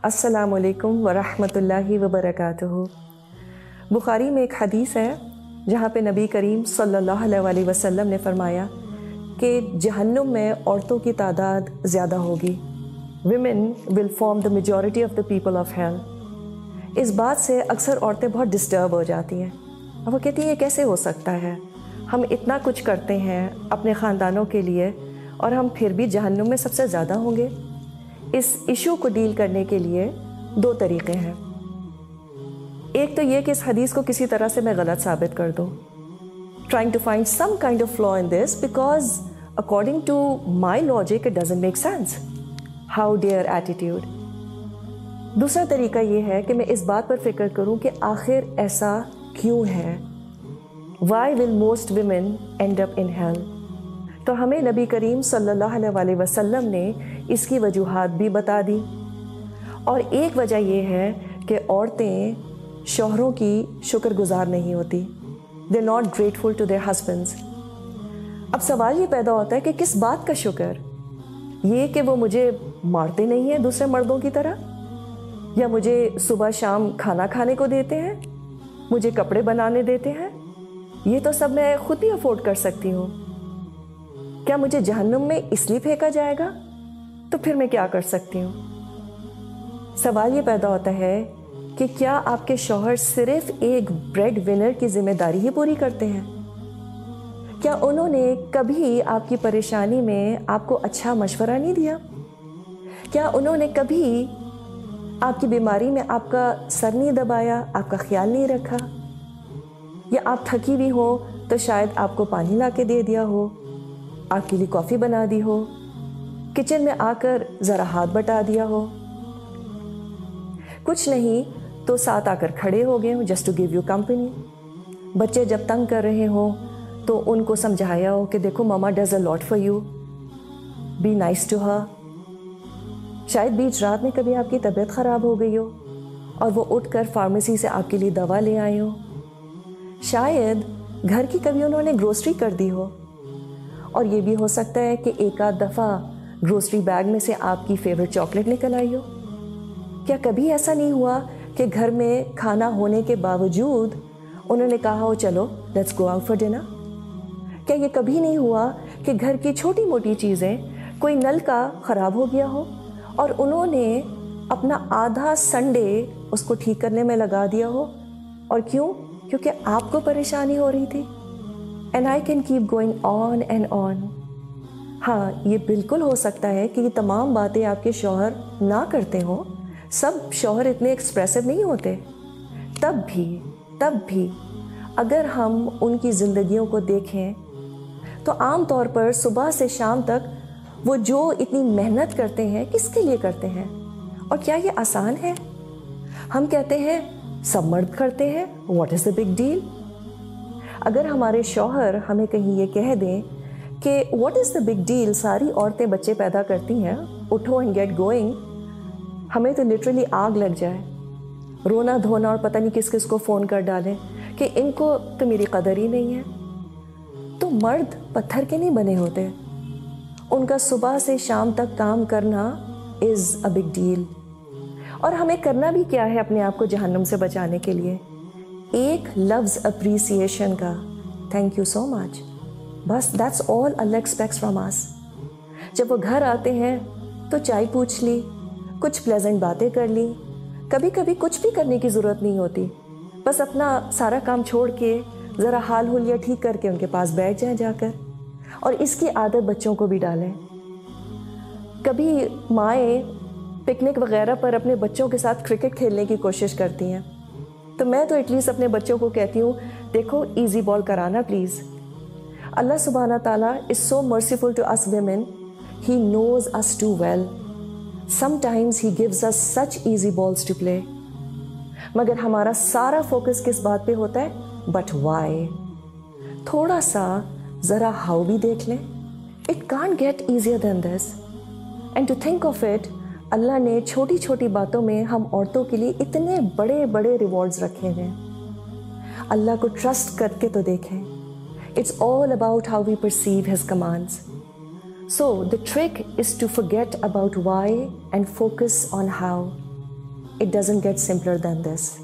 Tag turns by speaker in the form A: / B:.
A: अस्सलामु अलैकुम वरहमतुल्लाहि वबरकातुहू। बुखारी में एक हदीस है जहाँ पे नबी करीम सल्लल्लाहु अलैहि वसल्लम ने फरमाया कि जहन्नुम में औरतों की तादाद ज़्यादा होगी। Women will form the majority of the people of hell. इस बात से अक्सर औरतें बहुत डिस्टर्ब हो जाती हैं और वो कहती हैं ये कैसे हो सकता है, हम इतना कुछ करते हैं अपने ख़ानदानों के लिए और हम फिर भी जहन्नुम में सबसे ज़्यादा होंगे। इस इशू को डील करने के लिए दो तरीक़े हैं। एक तो ये कि इस हदीस को किसी तरह से मैं गलत साबित कर दूँ, trying to find some kind of flaw in this because according to my logic it doesn't make sense. How dare attitude. दूसरा तरीका ये है कि मैं इस बात पर फिक्र करूँ कि आखिर ऐसा क्यों है। Why will most women end up in hell? तो हमें नबी करीम सल्लल्लाहु अलैहि वसल्लम ने इसकी वजूहात भी बता दी। और एक वजह यह है कि औरतें शौहरों की शुक्रगुजार नहीं होती। They not grateful to their husbands. अब सवाल ये पैदा होता है कि किस बात का शुक्र, ये कि वो मुझे मारते नहीं हैं दूसरे मर्दों की तरह, या मुझे सुबह शाम खाना खाने को देते हैं, मुझे कपड़े बनाने देते हैं, ये तो सब मैं खुद ही अफोर्ड कर सकती हूँ। क्या मुझे जहन्नुम में इसलिए फेंका जाएगा? तो फिर मैं क्या कर सकती हूँ। सवाल ये पैदा होता है कि क्या आपके शौहर सिर्फ एक ब्रेड विनर की जिम्मेदारी ही पूरी करते हैं? क्या उन्होंने कभी आपकी परेशानी में आपको अच्छा मशवरा नहीं दिया? क्या उन्होंने कभी आपकी बीमारी में आपका सर नहीं दबाया, आपका ख्याल नहीं रखा? या आप थकी हुई हो तो शायद आपको पानी ला के दे दिया हो, आपके लिए कॉफ़ी बना दी हो, किचन में आकर ज़रा हाथ बटा दिया हो, कुछ नहीं तो साथ आकर खड़े हो गए हो just to give you company. बच्चे जब तंग कर रहे हो तो उनको समझाया हो कि देखो मामा does a lot for you, be nice to her. शायद बीच रात में कभी आपकी तबीयत ख़राब हो गई हो और वो उठकर फार्मेसी से आपके लिए दवा ले आए हो। शायद घर की कभी उन्होंने ग्रोसरी कर दी हो, और ये भी हो सकता है कि एक आध दफ़ा ग्रोसरी बैग में से आपकी फेवरेट चॉकलेट निकल आई हो। क्या कभी ऐसा नहीं हुआ कि घर में खाना होने के बावजूद उन्होंने कहा हो चलो let's go out for dinner? क्या ये कभी नहीं हुआ कि घर की छोटी मोटी चीज़ें, कोई नल का ख़राब हो गया हो और उन्होंने अपना आधा संडे उसको ठीक करने में लगा दिया हो? और क्यों? क्योंकि आपको परेशानी हो रही थी। And I can keep going on and on. हाँ, ये बिल्कुल हो सकता है कि ये तमाम बातें आपके शौहर ना करते हों, सब शौहर इतने एक्सप्रेसिव नहीं होते। तब भी अगर हम उनकी ज़िंदगियों को देखें तो आम तौर पर सुबह से शाम तक वो जो इतनी मेहनत करते हैं, किसके लिए करते हैं? और क्या ये आसान है? हम कहते हैं सब मर्द करते हैं, what is the big deal? अगर हमारे शौहर हमें कहीं ये कह दें कि what is the big deal, सारी औरतें बच्चे पैदा करती हैं, उठो एंड गेट गोइंग, हमें तो लिटरली आग लग जाए, रोना धोना और पता नहीं किस किस को फ़ोन कर डालें कि इनको तो मेरी कदर ही नहीं है। तो मर्द पत्थर के नहीं बने होते, उनका सुबह से शाम तक काम करना इज़ अ बिग डील। और हमें करना भी क्या है अपने आप को जहन्नुम से बचाने के लिए? एक लफ्ज़ अप्रिसिएशन का, थैंक यू सो मच, बस that's all Allah aspects from us. जब वो घर आते हैं तो चाय पूछ ली, कुछ प्लेजेंट बातें कर ली, कभी कभी कुछ भी करने की ज़रूरत नहीं होती, बस अपना सारा काम छोड़ के ज़रा हाल हुलिया ठीक करके उनके पास बैठ जाएं जाकर। और इसकी आदत बच्चों को भी डालें। कभी माएँ पिकनिक वगैरह पर अपने बच्चों के साथ क्रिकेट खेलने की कोशिश करती हैं, तो मैं तो एटलीस्ट अपने बच्चों को कहती हूँ देखो ईजी बॉल कराना please. Allah Subhana Tala is so merciful to us women, he knows us too well, sometimes he gives us such easy balls to play. मगर हमारा सारा फोकस किस बात पे होता है? But why. थोड़ा सा ज़रा हाउ भी देख लें। It can't get easier than this. And to think of it, Allah ने छोटी छोटी बातों में हम औरतों के लिए इतने बड़े बड़े रिवॉर्ड्स रखे हैं। अल्लाह को ट्रस्ट करके तो देखें। It's all about how we perceive his commands. So the trick is to forget about why and focus on how. It doesn't get simpler than this.